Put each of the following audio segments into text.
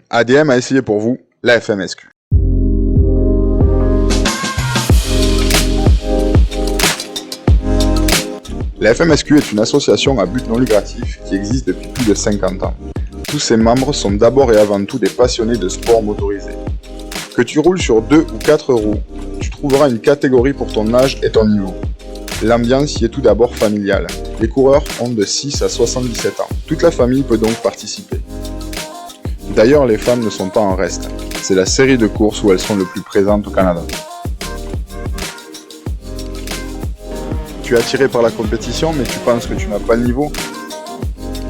ADM a essayé pour vous la FMSQ. La FMSQ est une association à but non lucratif qui existe depuis plus de 50 ans. Tous ses membres sont d'abord et avant tout des passionnés de sport motorisé. Que tu roules sur 2 ou 4 roues, tu trouveras une catégorie pour ton âge et ton niveau. L'ambiance y est tout d'abord familiale. Les coureurs ont de 6 à 77 ans. Toute la famille peut donc participer. D'ailleurs, les femmes ne sont pas en reste. C'est la série de courses où elles sont le plus présentes au Canada. Tu es attiré par la compétition, mais tu penses que tu n'as pas le niveau?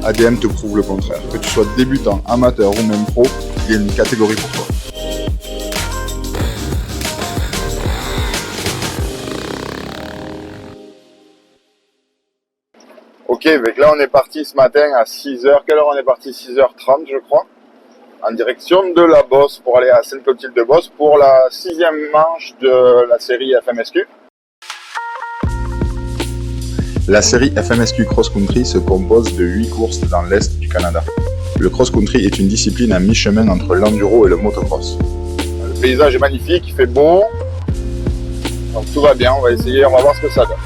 ADM te prouve le contraire. Que tu sois débutant, amateur ou même pro, il y a une catégorie pour toi. Ok, donc là on est parti ce matin à 6h. Quelle heure on est parti? 6h30 je crois. En direction de la Beauce pour aller à Sainte-Clotilde-de-Beauce pour la 6e manche de la série FMSQ. La série FMSQ Cross Country se compose de 8 courses dans l'Est du Canada. Le cross country est une discipline à mi-chemin entre l'enduro et le motocross. Le paysage est magnifique, il fait beau, donc tout va bien, on va essayer, on va voir ce que ça donne.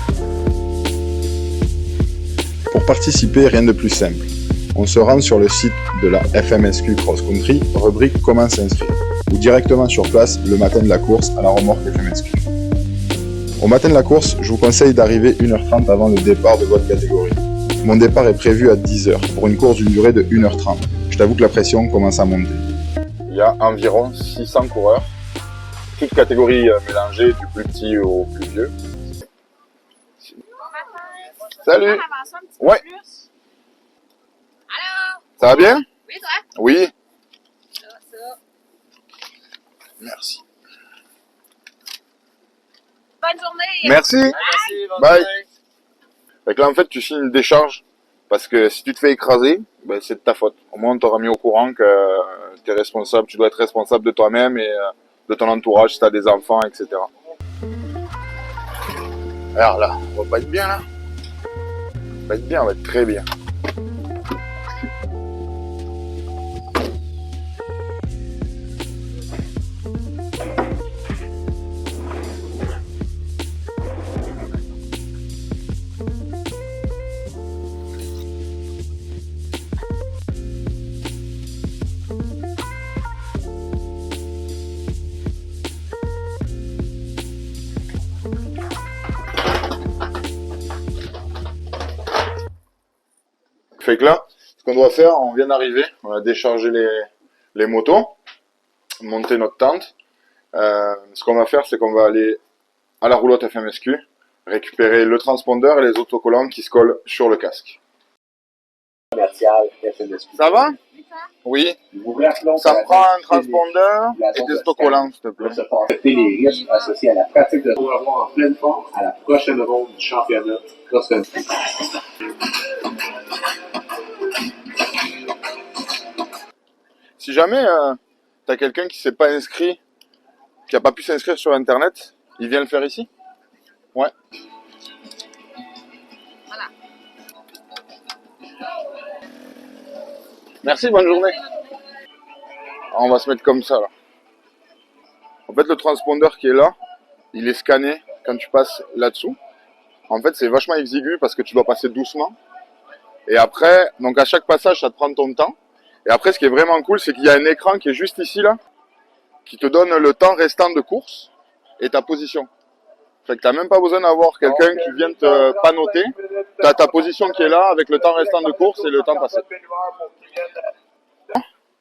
Pour participer, rien de plus simple. On se rend sur le site de la FMSQ Cross Country, rubrique Comment s'inscrire, ou directement sur place le matin de la course à la remorque FMSQ. Au matin de la course, je vous conseille d'arriver 1h30 avant le départ de votre catégorie. Mon départ est prévu à 10h pour une course d'une durée de 1h30. Je t'avoue que la pression commence à monter. Il y a environ 600 coureurs, toutes catégories mélangées, du plus petit au plus vieux. Salut. Ouais. Allô? Ça va bien? Oui, toi? Oui. Ça. Merci. Bonne journée. Merci. Merci, bonne Bye. journée. Fait que là, en fait, tu signes une décharge parce que si tu te fais écraser, ben, c'est de ta faute. Au moins, on t'aura mis au courant que tu es responsable, tu dois être responsable de toi-même et de ton entourage si tu as des enfants, etc. Alors là, on va pas être bien là. On va être bien, on va être très bien. Fait que là, ce qu'on doit faire, on vient d'arriver, on a déchargé les motos, monter notre tente. Ce qu'on va faire, c'est qu'on va aller à la roulotte FMSQ, récupérer le transpondeur et les autocollants qui se collent sur le casque. Ça va? Oui. Ça me prend un transpondeur et des autocollants, s'il te plaît. Les risques associés à la pratique de revoir en pleine forme à la prochaine ronde du championnat cross-country. Si jamais t'as quelqu'un qui s'est pas inscrit, qui a pas pu s'inscrire sur internet, il vient le faire ici? Ouais. Voilà. Merci, bonne journée. On va se mettre comme ça là. En fait, le transpondeur qui est là, il est scanné quand tu passes là-dessous. En fait, c'est vachement exigu parce que tu dois passer doucement. Et après, donc à chaque passage, ça te prend ton temps. Et après, ce qui est vraiment cool, c'est qu'il y a un écran qui est juste ici là, qui te donne le temps restant de course et ta position. Fait que t'as même pas besoin d'avoir quelqu'un qui vienne te panoter. T'as ta position qui est là avec le temps restant de course et le temps passé.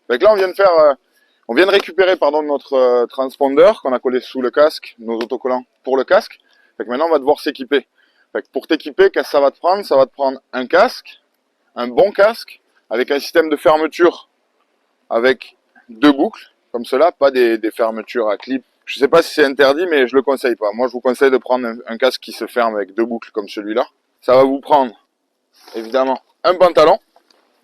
Fait que là, on vient de récupérer notre transpondeur qu'on a collé sous le casque, nos autocollants pour le casque. Fait que maintenant, on va devoir s'équiper. Fait que pour t'équiper, qu'est-ce que ça va te prendre? Ça va te prendre un casque, un bon casque, avec un système de fermeture avec 2 boucles, comme cela, pas des fermetures à clip. Je sais pas si c'est interdit, mais je le conseille pas. Moi, je vous conseille de prendre un casque qui se ferme avec 2 boucles comme celui-là. Ça va vous prendre, évidemment, un pantalon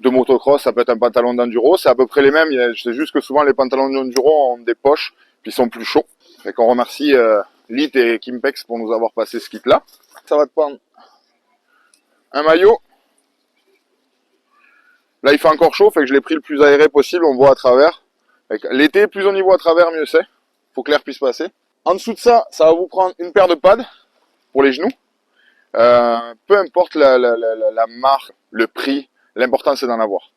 de motocross, ça peut être un pantalon d'enduro, c'est à peu près les mêmes, c'est juste que souvent les pantalons d'enduro ont des poches, puis sont plus chauds. Fait qu'on remercie Lit et Kimpex pour nous avoir passé ce kit-là. Ça va te prendre un maillot. Là, il fait encore chaud, fait que je l'ai pris le plus aéré possible, on voit à travers. L'été, plus on y voit à travers, mieux c'est. Faut que l'air puisse passer. En dessous de ça, ça va vous prendre une paire de pads pour les genoux. Peu importe la marque, le prix, l'important c'est d'en avoir.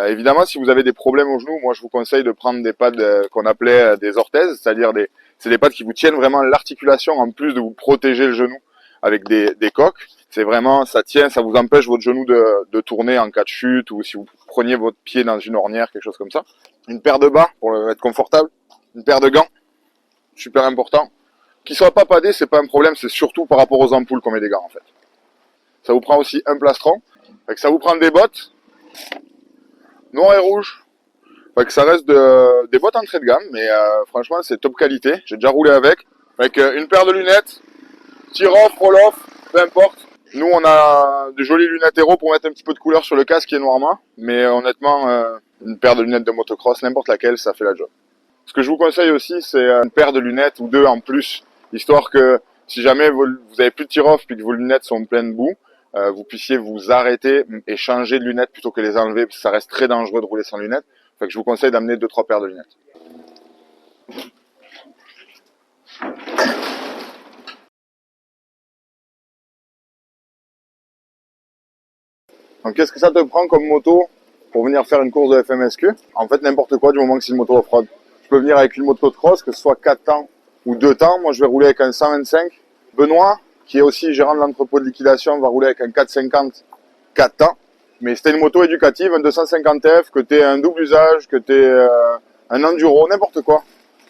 Évidemment, si vous avez des problèmes aux genoux, moi je vous conseille de prendre des pads qu'on appelait des orthèses, c'est-à-dire c'est des pads qui vous tiennent vraiment l'articulation en plus de vous protéger le genou avec des coques. C'est vraiment, ça tient, ça vous empêche votre genou de tourner en cas de chute ou si vous preniez votre pied dans une ornière, quelque chose comme ça. Une paire de bas pour être confortable, une paire de gants, super important. Qu'ils soient pas padés, c'est pas un problème, c'est surtout par rapport aux ampoules qu'on met des gants en fait. Ça vous prend aussi un plastron, ça vous prend des bottes noir et rouge. Ça reste des bottes entrée de gamme, mais franchement c'est top qualité. J'ai déjà roulé avec une paire de lunettes, tir-off, roll-off, peu importe. Nous on a de jolies lunettes héros pour mettre un petit peu de couleur sur le casque qui est noirement, mais honnêtement une paire de lunettes de motocross, n'importe laquelle, ça fait la job. Ce que je vous conseille aussi, c'est une paire de lunettes ou deux en plus, histoire que si jamais vous avez plus de tir-off puis que vos lunettes sont pleines de boue, vous puissiez vous arrêter et changer de lunettes plutôt que les enlever, parce que ça reste très dangereux de rouler sans lunettes. Fait que je vous conseille d'amener 2-3 paires de lunettes. Donc qu'est-ce que ça te prend comme moto pour venir faire une course de FMSQ? En fait n'importe quoi du moment que c'est une moto off-road. Je peux venir avec une moto de cross, que ce soit 4 temps ou 2 temps. Moi je vais rouler avec un 125. Benoît, qui est aussi gérant de l'entrepôt de liquidation, va rouler avec un 450 4 temps. Mais c'était une moto éducative, un 250F, que tu aies un double usage, que tu aies un enduro, n'importe quoi.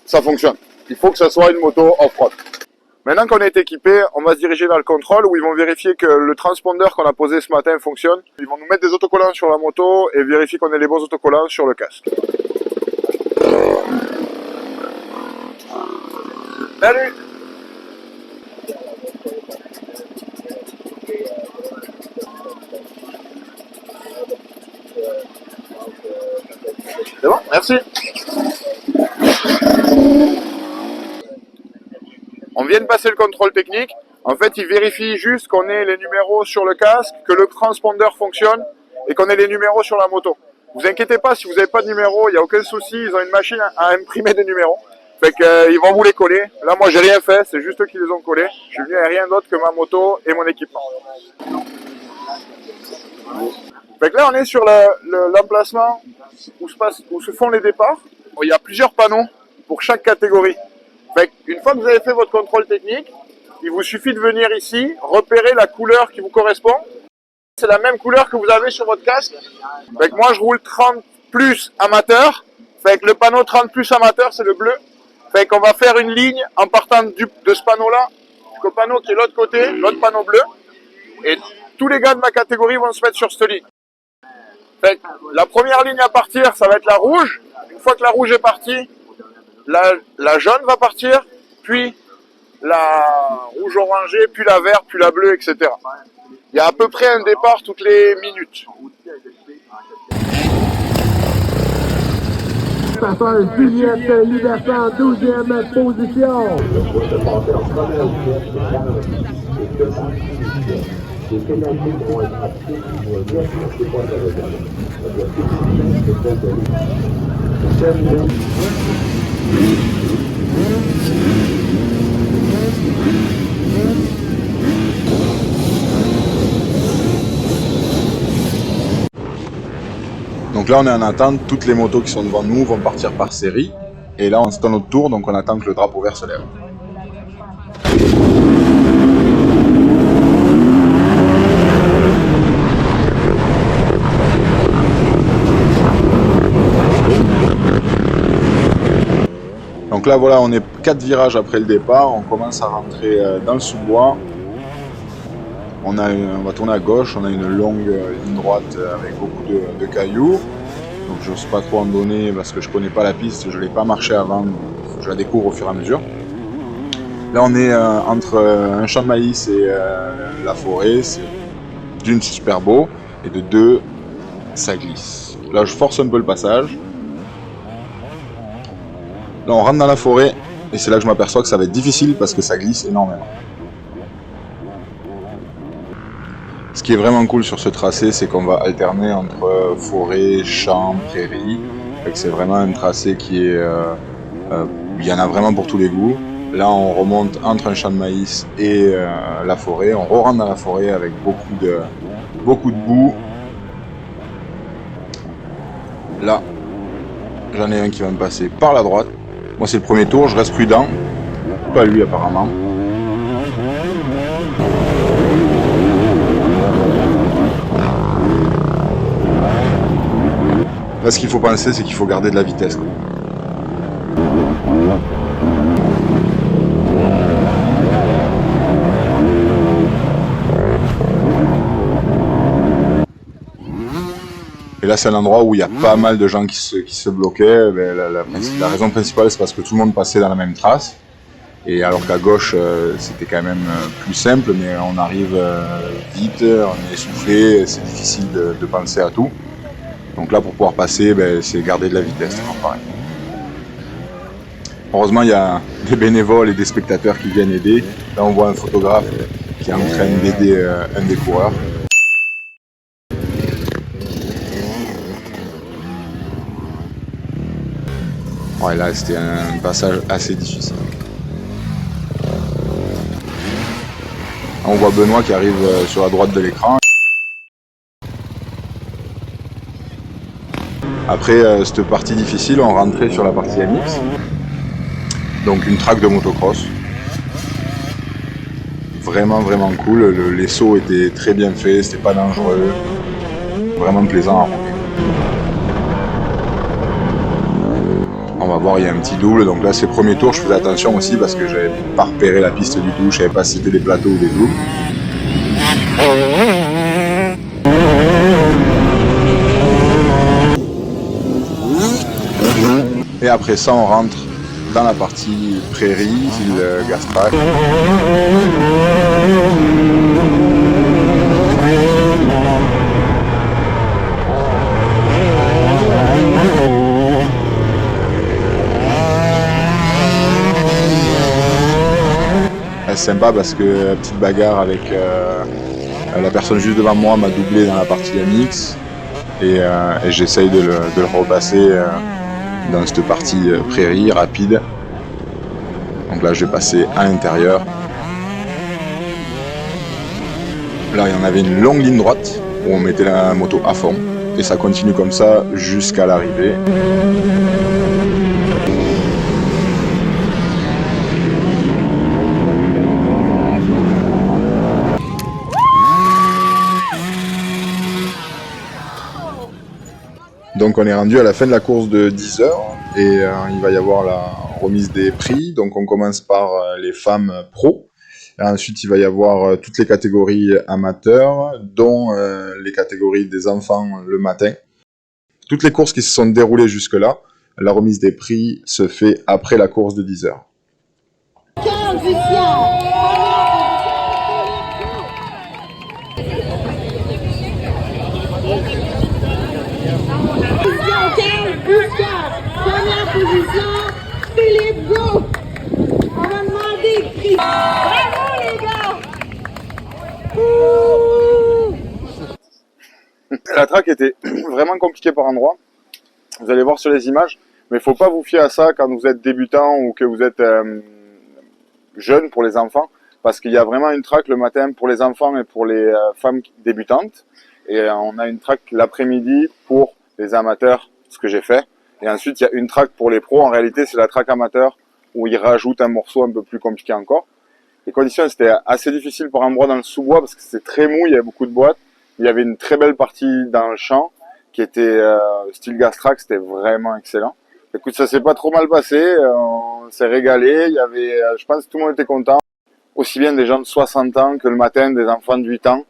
Ça fonctionne. Il faut que ce soit une moto off-road. Maintenant qu'on est équipé, on va se diriger vers le contrôle où ils vont vérifier que le transpondeur qu'on a posé ce matin fonctionne. Ils vont nous mettre des autocollants sur la moto et vérifier qu'on ait les bons autocollants sur le casque. Salut! C'est bon? Merci! On vient de passer le contrôle technique. En fait, ils vérifient juste qu'on ait les numéros sur le casque, que le transpondeur fonctionne et qu'on ait les numéros sur la moto. Vous inquiétez pas, si vous n'avez pas de numéros, il n'y a aucun souci. Ils ont une machine à imprimer des numéros. Fait qu'ils vont vous les coller. Là, moi, j'ai rien fait. C'est juste eux qui les ont collés. Je suis venu avec rien d'autre que ma moto et mon équipement. Fait que là, on est sur l'emplacement où se font les départs. Il y a plusieurs panneaux pour chaque catégorie. Fait une fois que vous avez fait votre contrôle technique, il vous suffit de venir ici, repérer la couleur qui vous correspond. C'est la même couleur que vous avez sur votre casque. Fait que moi, je roule 30 plus amateur. Fait que le panneau 30 plus amateur, c'est le bleu. Fait qu'on va faire une ligne en partant de ce panneau-là jusqu'au panneau qui est l'autre côté, l'autre panneau bleu. Et tous les gars de ma catégorie vont se mettre sur cette ligne. Fait que la première ligne à partir, ça va être la rouge. Une fois que la rouge est partie, la jaune va partir, puis la rouge orangée, puis la verte, puis la bleue, etc. Il y a à peu près un départ toutes les minutes. Passage Juliette Liberté en 12e position. Donc là on est en attente, toutes les motos qui sont devant nous vont partir par série. Et là c'est à notre tour, donc on attend que le drapeau vert se lève. Donc là voilà, on est 4 virages après le départ, on commence à rentrer dans le sous-bois. On va tourner à gauche, on a une longue ligne droite avec beaucoup de cailloux. Donc je ne sais pas trop en donner parce que je ne connais pas la piste, je ne l'ai pas marché avant, je la découvre au fur et à mesure. Là on est entre un champ de maïs et la forêt, d'une c'est super beau, et de deux ça glisse. Là je force un peu le passage. Là on rentre dans la forêt et c'est là que je m'aperçois que ça va être difficile parce que ça glisse énormément. Ce qui est vraiment cool sur ce tracé, c'est qu'on va alterner entre forêt, champs, prairies. C'est vraiment un tracé qui est... il y en a vraiment pour tous les goûts. Là, on remonte entre un champ de maïs et la forêt. On re-rentre dans la forêt avec beaucoup de boue. Là, j'en ai un qui va me passer par la droite. Moi, c'est le premier tour, je reste prudent. Pas lui, apparemment. Là, ce qu'il faut penser, c'est qu'il faut garder de la vitesse, quoi. Et là, c'est un endroit où il y a pas mal de gens qui se bloquaient. La raison principale, c'est parce que tout le monde passait dans la même trace. Et alors qu'à gauche, c'était quand même plus simple, mais on arrive vite, on est essoufflé, c'est difficile de penser à tout. Donc là, pour pouvoir passer, c'est garder de la vitesse, pareil. Heureusement, il y a des bénévoles et des spectateurs qui viennent aider. Là, on voit un photographe qui est en train d'aider un des coureurs. Ouais, là, c'était un passage assez difficile. On voit Benoît qui arrive sur la droite de l'écran. Après cette partie difficile, on rentrait sur la partie MX. Donc une track de motocross. Vraiment cool. Les sauts étaient très bien faits, c'était pas dangereux. Vraiment plaisant à rouler. On va voir, il y a un petit double, donc là c'est le premier tour, je faisais attention aussi parce que j'avais pas repéré la piste du tout, je savais pas si c'était des plateaux ou des doubles. Et après ça on rentre dans la partie prairie, ville Gastrac. C'est sympa parce que petite bagarre avec la personne juste devant moi m'a doublé dans la partie MX et j'essaye de le repasser dans cette partie prairie rapide. Donc là je vais passer à l'intérieur. Là il y en avait une longue ligne droite où on mettait la moto à fond et ça continue comme ça jusqu'à l'arrivée. Donc on est rendu à la fin de la course de 10 heures et il va y avoir la remise des prix. Donc on commence par les femmes pro. Et ensuite il va y avoir toutes les catégories amateurs, dont les catégories des enfants le matin. Toutes les courses qui se sont déroulées jusque-là, la remise des prix se fait après la course de 10 heures. Première position, Philippe Go. On va demander le prix. Bravo les gars. La track était vraiment compliquée par endroits. Vous allez voir sur les images, mais il ne faut pas vous fier à ça quand vous êtes débutant ou que vous êtes jeune pour les enfants, parce qu'il y a vraiment une track le matin pour les enfants et pour les femmes débutantes, et on a une track l'après-midi pour les amateurs, ce que j'ai fait. Et ensuite, il y a une track pour les pros. En réalité, c'est la track amateur où ils rajoutent un morceau un peu plus compliqué encore. Les conditions, c'était assez difficile pour un endroit dans le sous-bois parce que c'était très mou, il y avait beaucoup de boîtes. Il y avait une très belle partie dans le champ qui était style Gastrac, c'était vraiment excellent. Écoute, ça s'est pas trop mal passé, on s'est régalé. Il y avait, je pense que tout le monde était content. Aussi bien des gens de 60 ans que le matin, des enfants de 8 ans.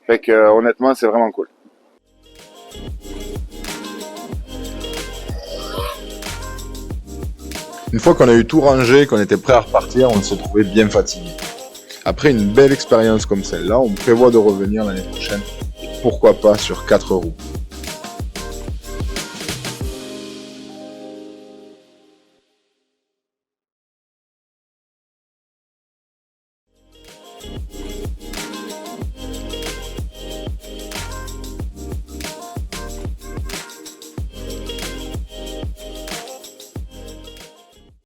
Fait que honnêtement, c'est vraiment cool. Une fois qu'on a eu tout rangé, qu'on était prêt à repartir, on s'est trouvé bien fatigué. Après une belle expérience comme celle-là, on prévoit de revenir l'année prochaine. Pourquoi pas sur 4 roues.